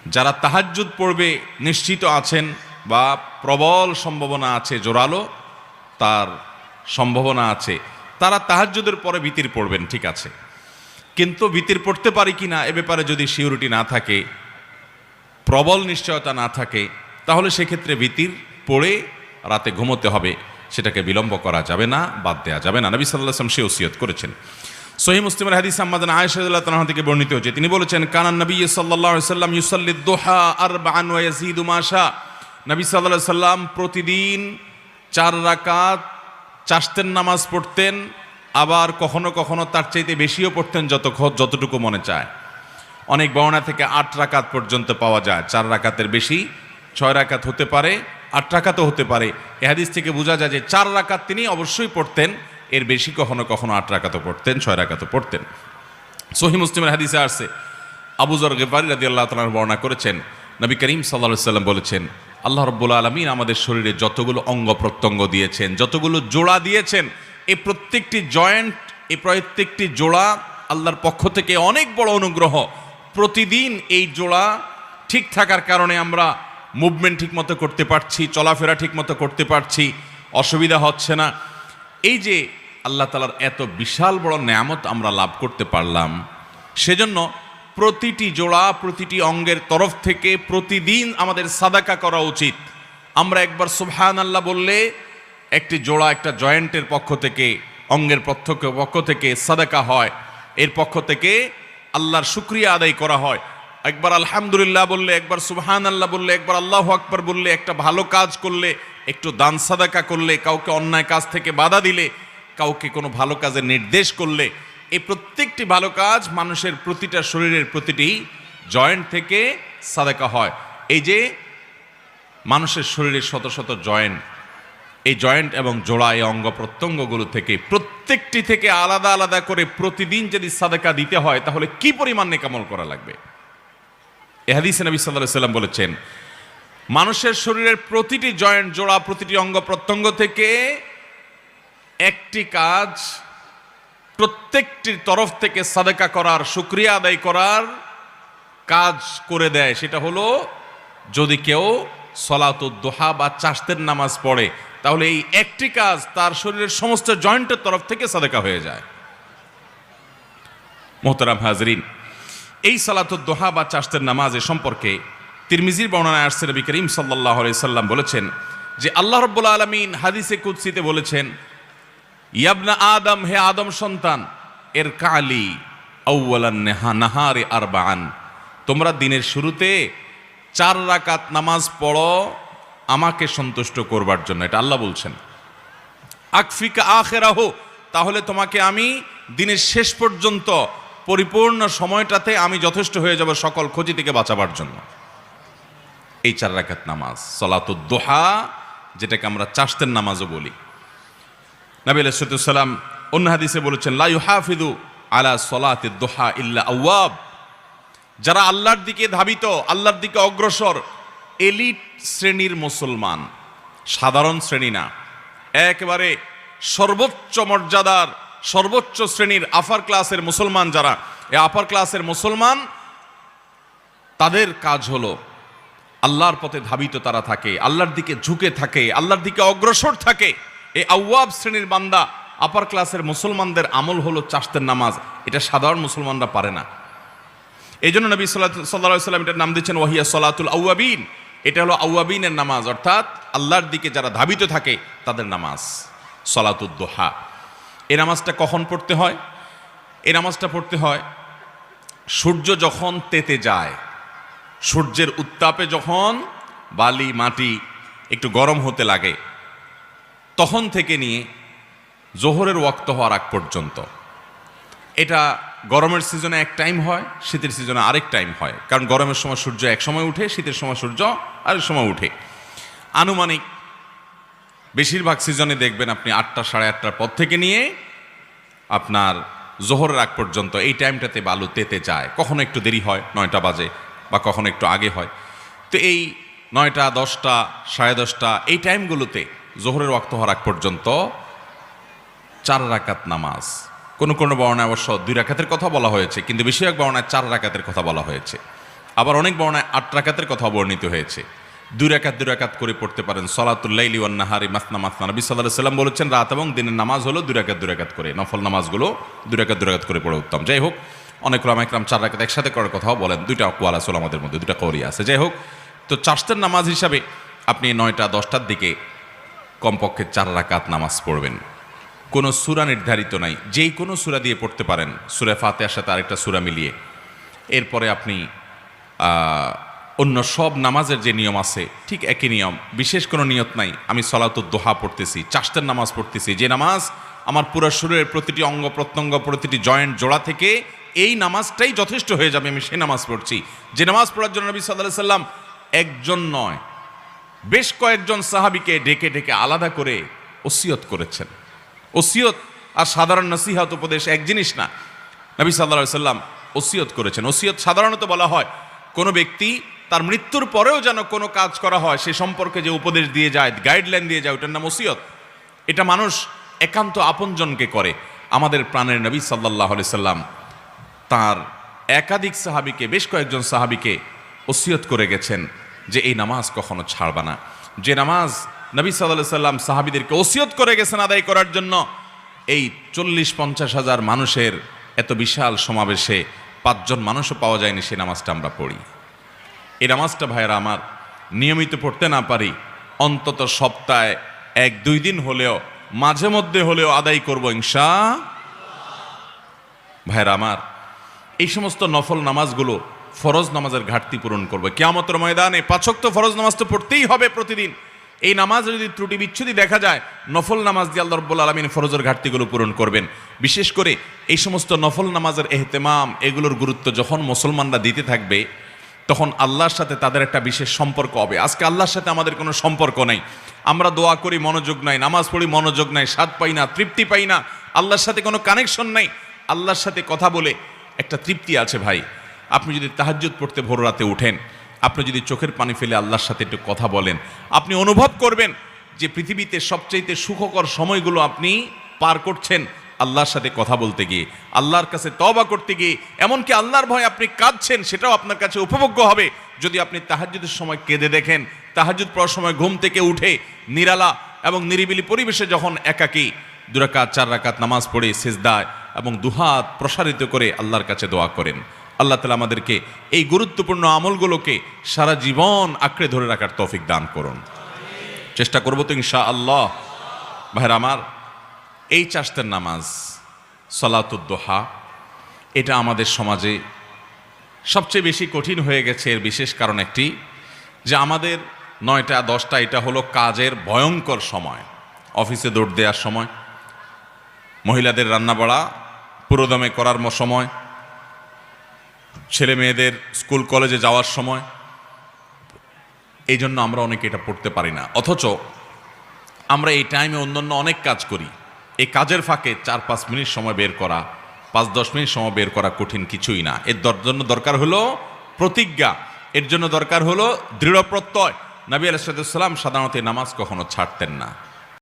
যারা তাহাজ্জুদ পড়বে নিশ্চিত আছেন বা প্রবল সম্ভাবনা আছে, জোরালো তার সম্ভাবনা আছে, তারা তাহাজ্জুদের পরে বিতির পড়বেন, ঠিক আছে। কিন্তু বিতির পড়তে পারি কি না এ ব্যাপারে যদি সিউরিটি না থাকে, প্রবল নিশ্চয়তা না থাকে, তাহলে সেক্ষেত্রে বিতির পড়ে রাতে ঘুমোতে হবে, সেটাকে বিলম্ব করা যাবে না, বাদ দেওয়া যাবে না। নবী সাল্লাল্লাহু আলাইহি ওয়াসাল্লাম সে ওসিয়ত করেছেন। সহিহ মুসলিমের হাদিস আম্মাজান আয়েশা রাদিয়াল্লাহু তাআলা থেকে বর্ণিত হয়েছে, তিনি বলেছেন, কানান নবী সাল্লাল্লাহু আলাইহি ওয়াসাল্লাম ইউসাল্লি দুহা আরবাআন ওয়া ইয়াজিদু মা শা। নবী সাল্লাল্লাহু আলাইহি ওয়াসাল্লাম প্রতিদিন 4 রাকাত চাশতের নামাজ পড়তেন, আবার কখনো কখনো তার চাইতে বেশিও পড়তেন যতটুকু মনে চায়। অনেক বর্ণনা থেকে 8 রাকাত পর্যন্ত পাওয়া যায়, 4 রাকাতের বেশি 6 রাকাত হতে পারে, 8 রাকাতও হতে পারে। এ হাদিস থেকে বোঝা যায় যে 4 রাকাত তিনি অবশ্যই পড়তেন, এর বেশি কখনো কখনো 8 রাকাতও পড়তেন, 6 রাকাতও পড়তেন। সহিহ মুসলিমের হাদিসে আসছে, আবু যর গিফারি রাদিয়াল্লাহু তাআলা বর্ণনা করেছেন, নবী করিম সাল্লাল্লাহু আলাইহি ওয়াসাল্লাম বলেছেন, আল্লাহ রাব্বুল আলামিন আমাদের শরীরে যতগুলো অঙ্গ প্রত্যঙ্গ দিয়েছেন, যতগুলো জোড়া দিয়েছেন, এই প্রত্যেকটি জয়েন্ট, এই প্রত্যেকটি জোড়া আল্লাহর পক্ষ থেকে অনেক বড় অনুগ্রহ। প্রতিদিন এই জোড়া ঠিক থাকার কারণে আমরা মুভমেন্ট ঠিকমতো করতে পারছি, চলাফেরা ঠিকমতো করতে পারছি, অসুবিধা হচ্ছে না। এই যে আল্লাহ তাআলার এত বিশাল বড় নেয়ামত আমরা লাভ করতে পারলাম, সেজন্য প্রতিটি জোড়া, প্রতিটি অঙ্গের তরফ থেকে প্রতিদিন আমাদের সাদাকা করা উচিত। আমরা একবার সুবহানাল্লাহ বললে একটি জোড়া, একটা জয়েন্টের পক্ষ থেকে, অঙ্গের পক্ষ থেকে সাদাকা হয়, এর পক্ষ থেকে আল্লাহর শুকরিয়া আদায় করা হয়। একবার আলহামদুলিল্লাহ বললে, একবার সুবহানাল্লাহ বললে, একবার আল্লাহু আকবার বললে, একটা ভালো কাজ করলে, একটু দান সাদাকা করলে, কাউকে অন্যায় কাজ থেকে বাধা দিলে, কাউকে কোনো ভালো কাজের নির্দেশ করলে, এই প্রত্যেকটি ভালো কাজ মানুষের প্রতিটা শরীরের প্রতিটি জয়েন্ট থেকে সাদাকা হয়। এই যে মানুষের শরীরের শত শত জয়েন্ট, এই জয়েন্ট এবং জোড়া, এই অঙ্গ প্রত্যঙ্গগুলো থেকে প্রত্যেকটি থেকে আলাদা আলাদা করে প্রতিদিন যদি সাদাকা দিতে হয়, তাহলে কি পরিমাণ নেক আমল করা লাগবে। এই হাদিসে নবী সাল্লাল্লাহু আলাইহি ওয়াসাল্লাম বলেছেন, মানুষের শরীরের প্রতিটি জয়েন্ট, জোড়া, প্রতিটি অঙ্গ প্রত্যঙ্গ থেকে একটি কাজ প্রত্যেকটির তরফ থেকে সাদাকা করার, শুকরিয়া আদায় করার কাজ করে দেয়। সেটা হলো যদি কেউ সলাতুদ দুহা বা চাশতের নামাজ পড়ে, তাহলে এই একটি কাজ তার শরীরের সমস্ত জয়েন্টের তরফ থেকে সাদাকা হয়ে যায়। মোহতারাম হাজরিন, এই সালাতুদ দুহা বা চাশতের নামাজের সম্পর্কে তিরমিজির বর্ণনায় আসছে, নবী করিম সাল্লাল্লাহু আলাইহি সাল্লাম বলেছেন যে আল্লাহ রাব্বুল আলামিন হাদিসে কুদসিতে বলেছেন, ইয়াবনা আদম, হে আদম সন্তান, এর কালি আউয়ালান নাহারে আরবাআন, তোমরা দিনের শুরুতে 4 রাকাত নামাজ পড়ো আমাকে সন্তুষ্ট করবার জন্য। এটা আল্লাহ বলছেন। আকফিকা আখিরাহু, তাহলে তোমাকে আমি দিনের শেষ পর্যন্ত পরিপূর্ণ সময়টাতে আমি যথেষ্ট হয়ে যাব সকল ক্ষতি থেকে বাঁচাবার জন্য। এই 4 রাকাত নামাজ সালাতুদ দুহা, যেটাকে আমরা চাশতের নামাজও বলি। নবী আলাইহিস সালাম অন্য হাদিসে বলেছেন, লা ইউহাফিযু আলা সালাতিদ দুহা ইল্লা আওয়াব, যারা আল্লাহর দিকে ধাবিত, আল্লাহর দিকে অগ্রসর, এলিট শ্রেণীর মুসলমান, সাধারণ শ্রেণী না, একেবারে সর্বোচ্চ মর্যাদার, সর্বোচ্চ শ্রেণীর আপার ক্লাসের মুসলমান যারা, এই আপার ক্লাসের মুসলমান, তাদের কাজ হলো আল্লাহর পথে ধাবিত তারা থাকে, আল্লাহর দিকে ঝুঁকে থাকে, আল্লাহর দিকে অগ্রসর থাকে। এই আওয়াব শ্রেণীর বান্দা, আপার ক্লাসের মুসলমানদের আমল হলো চাশতের নামাজ। এটা সাধারণ মুসলমানরা পারে না। এই জন্য নবী সাল্লাল্লাহু আলাইহি ওয়াসাল্লাম এটার নাম দিচ্ছেন ওয়াহিয়া সলাতুল আওয়াবিন। এটা হলো আওয়াবিনের নামাজ, অর্থাৎ আল্লাহর দিকে যারা ধাবিত থাকে তাদের নামাজ, সলাতুদ দুহা। এই নামাজটা কখন পড়তে হয়? এই নামাজটা পড়তে হয় সূর্য যখন তেতে যায়, সূর্যের উত্তাপে যখন বালি মাটি একটু গরম হতে লাগে, তখন থেকে নিয়ে জোহরের ওয়াক্ত হওয়ার আগ পর্যন্ত। এটা গরমের সিজনে এক টাইম হয়, শীতের সিজনে আরেক টাইম হয়। কারণ গরমের সময় সূর্য এক সময় উঠে, শীতের সময় সূর্য আরেক সময় উঠে। আনুমানিক বেশিরভাগ সিজনে দেখবেন আপনি 8টা সাড়ে 8টার পর থেকে নিয়ে আপনার জোহরের আগ পর্যন্ত এই টাইমটাতে বালু তেতে যায়। কখনো একটু দেরি হয়, 9টা বাজে, বা কখনো একটু আগে হয়। তো এই 9টা, 10টা, সাড়ে 10টা এই টাইমগুলোতে জোহরের ওয়াক্ত হওয়ার আগ পর্যন্ত 4 রাকাত নামাজ, কোনো কোনো বর্ণায় অবশ্য 2 রাকাতের কথা বলা হয়েছে, কিন্তু বেশিরভাগ বর্ণায় 4 রাকাতের কথা বলা হয়েছে। আবার অনেক বর্ণায় 8 রাকাতের কথা বর্ণিত হয়েছে। 2 রাকাত করে পড়তে পারেন। সলাতুল লাইলি ওয়ান নাহারি মাসনা মাসনা, নবী সাল্লাল্লাহু আলাইহি সাল্লাম বলেছেন রাত এবং দিনের নামাজ হলো 2 রাকাত করে, নফল নামাজগুলো 2 রাকাত করে পড়া উত্তম। যাই হোক, অনেক ওলামা ইকরাম 4 রাকাত একসাথে করার কথাও বলেন, 2টা আকওয়াল আছে আমাদের মধ্যে, 2টা কওলি আছে। যাই হোক, তো চারটার নামাজ হিসাবে আপনি 9টা 10টার দিকে কমপক্ষে 4 রাকাত নামাজ পড়বেন। কোনো সূরা নির্ধারিত নাই, যেই কোনো সূরা দিয়ে পড়তে পারেন, সূরা ফাতিহার সাথে আরেকটা সূরা মিলিয়ে। এরপরে আপনি অন্য সব নামাজের যে নিয়ম আছে ঠিক একই নিয়ম, বিশেষ কোনো নিয়ত নাই। আমি সলাতুদ দোহা পড়তেছি, চারটার নামাজ পড়তেছি, যে নামাজ আমার পুরো শরীরের প্রতিটি অঙ্গ প্রত্যঙ্গ, প্রতিটি জয়েন্ট জোড়া থেকে এই নামাজটাই যথেষ্ট হয়ে যাবে, আমি সেই নামাজ পড়ছি। যে নামাজ পড়ার জন্য নবী সাল্লাল্লাহু আলাইহি সাল্লাম একজন নয় বেশ কয়েকজন সাহাবীকে ডেকে ডেকে আলাদা করে ওসিয়ত করেছেন। ওসিয়ত আর সাধারণ নসিহত উপদেশ এক জিনিস না। নবী সাল্লাল্লাহু আলাইহি সাল্লাম ওসিয়ত করেছেন। ওসিয়ত সাধারণত বলা হয় কোনো ব্যক্তি তার মৃত্যুর পরেও যেন কোনো কাজ করা হয় সে সম্পর্কে যে উপদেশ দিয়ে যায়, গাইডলাইন দিয়ে যায়, ওটার নাম ওসিয়ত। এটা মানুষ একান্ত আপনজনকে করে। আমাদের প্রাণের নবী সাল্লাল্লাহু আলাইহি সাল্লাম তার একাধিক সাহাবীকে, বেশ কয়েকজন সাহাবীকে ওসিয়ত করে গেছেন যে এই নামাজ কখনো ছাড়বা না। যে নামাজ নবী সাল্লাল্লাহু আলাইহি সাল্লাম সাহাবীদেরকে ওসিয়ত করে গেছেন আদায় করার জন্য, এই 40-50 হাজার মানুষের এত বিশাল সমাবেশে 5 জন মানুষও পাওয়া যায়নি সেই নামাজটা আমরা পড়ি। এই নামাজটা ভাইয়েরা আমার নিয়মিত পড়তে না পারি, অন্তত সপ্তাহে 1-2 দিন হলেও, মাঝে মধ্যে হলেও আদায় করব ইনশাআল্লাহ। ভাইয়েরা আমার, এই সমস্ত নফল নামাজগুলো ফরজ নামাজের ঘাটতি পূরণ করবে কিয়ামতের ময়দানে। 5 ওয়াক্ত ফরজ নামাজ তো পড়তেই হবে প্রতিদিন। এই নামাজে যদি ত্রুটি বিচ্ছুতি দেখা যায়, নফল নামাজ দিয়ে আল্লাহ রাব্বুল আলামিন ফরজের ঘাটতিগুলো পূরণ করবেন। বিশেষ করে এই সমস্ত নফল নামাজের এহতেমাম, এগুলোর গুরুত্ব যখন মুসলমানরা দিতে থাকবে, তখন আল্লাহর সাথে তাদের একটা বিশেষ সম্পর্ক হবে। আজকে আল্লাহর সাথে আমাদের কোনো সম্পর্ক নাই, আমরা দোয়া করি মনোযোগ নাই, নামাজ পড়ি মনোযোগ নাই, স্বাদ পাই না, তৃপ্তি পাই না, আল্লাহর সাথে কোনো কানেকশন নাই। আল্লাহর সাথে কথা বলে একটা তৃপ্তি আছে ভাই। আপনি যদি তাহাজ্জুদ পড়তে ভোর রাতে উঠেন, আপনি যদি চোখের পানি ফেলে আল্লাহর সাথে একটু কথা বলেন, আপনি অনুভব করবেন যে পৃথিবীতে সবচাইতে সুখকর সময়গুলো আপনি পার করছেন আল্লাহর সাথে কথা বলতে গিয়ে, আল্লাহর কাছে তওবা করতে গিয়ে। এমনকি আল্লাহর ভয়ে আপনি কাঁদছেন, সেটাও আপনার কাছে উপভোগ্য হবে যদি আপনি তাহাজ্জুদের সময় কেঁদে দেখেন। তাহাজ্জুদ পড়ার সময় ঘুম থেকে উঠে নিরালা এবং নিরিবিলি পরিবেশে যখন একাকী 2 রাকাত 4 রাকাত নামাজ পড়ে সিজদায় এবং দুহাত প্রসারিত করে আল্লাহর কাছে দোয়া করেন। আল্লাহ তাআলা আমাদেরকে এই গুরুত্বপূর্ণ আমলগুলোকে সারা জীবন আঁকড়ে ধরে রাখার তৌফিক দান করুন। চেষ্টা করব তো ইনশাআল্লাহ। ভাইরা আমার, এই চারটার নামাজ সলাতুদ দোহা, এটা আমাদের সমাজে সবচেয়ে বেশি কঠিন হয়ে গেছে। এর বিশেষ কারণ একটি, যে আমাদের 9টা 10টা এটা হলো কাজের ভয়ঙ্কর সময়, অফিসে দৌড় দেওয়ার সময়, মহিলাদের রান্নাবাড়া পুরোদমে করার সময়, ছেলে মেয়েদের স্কুল কলেজে যাওয়ার সময়। এই জন্য আমরা অনেকে এটা পড়তে পারি না। অথচ আমরা এই টাইমে অন্যান্য অনেক কাজ করি। এই কাজের ফাঁকে 4-5 মিনিট সময় বের করা, 5-10 মিনিট সময় বের করা কঠিন কিছুই না। এর জন্য দরকার হলো প্রতিজ্ঞা, এর জন্য দরকার হলো দৃঢ় প্রত্যয়। নবী আলাইহিস সালাম সাধারণত নামাজ কখনো ছাড়তেন না।